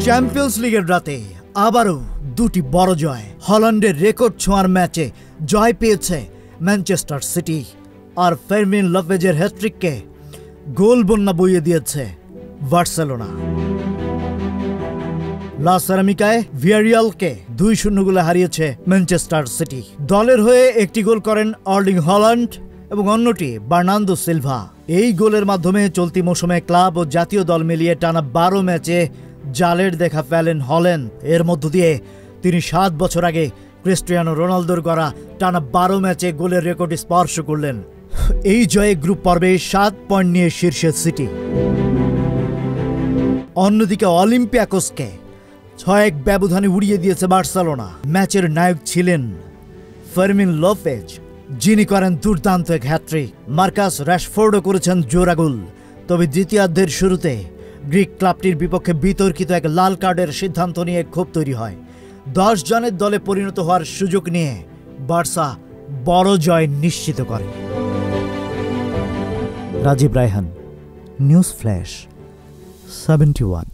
Champions লিগের রাতে আবারও দুটি বড় জয়। হল্যান্ডের রেকর্ড ছোঁয়ার ম্যাচে জয় পেয়েছে ম্যানচেস্টার সিটি, আর ফার্মিন লোপেজের হ্যাট্রিককে গোল বন্যা বইয়ে দিয়েছে বার্সেলোনা। লা সেরামিকায় ভিয়ারিয়ালকে 2-0 গোলে হারিয়েছে ম্যানচেস্টার সিটি। দলের হয়ে একটি গোল করেন আর্লিং হল্যান্ড এবং অন্যটি বার্নার্দো সিলভা। এই গোলের মাধ্যমে চলতি মৌসুমে ক্লাব ও জাতীয় দল মিলিয়ে টানা 12 ম্যাচে জালের দেখা ফেলেন হল্যান্ড। এর মধ্য দিয়ে তিনি 7 বছর আগে ক্রিস্টিয়ানো রোনালদোর গড়া টানা 12 ম্যাচে গোলের রেকর্ড স্পর্শ করলেন। এই জয়ে গ্রুপ পর্বে 7 পয়েন্ট নিয়ে শীর্ষে সিটি। অন্যদিকে অলিম্পিয়াকোসকে 6-1 ব্যবধানে উড়িয়ে দিয়েছে বার্সেলোনা। ম্যাচের নায়ক ছিলেন ফার্মিন লোপেজ, যিনি করেন দুর্দান্ত এক হ্যাট্রিক। মার্কাস র্যাশফোর্ডও করেছেন জোড়া গোল। তবে দ্বিতীয়ার্ধের শুরুতে গ্রিক ক্লাবটির বিপক্ষে বিতর্কিত এক লাল কার্ডের সিদ্ধান্ত নিয়ে ক্ষোভ তৈরি হয়। 10 জনের দলে পরিণত হওয়ার সুযোগ নিয়ে বার্সা বড় জয় নিশ্চিত করে। Rajib Raihan, news flash 71।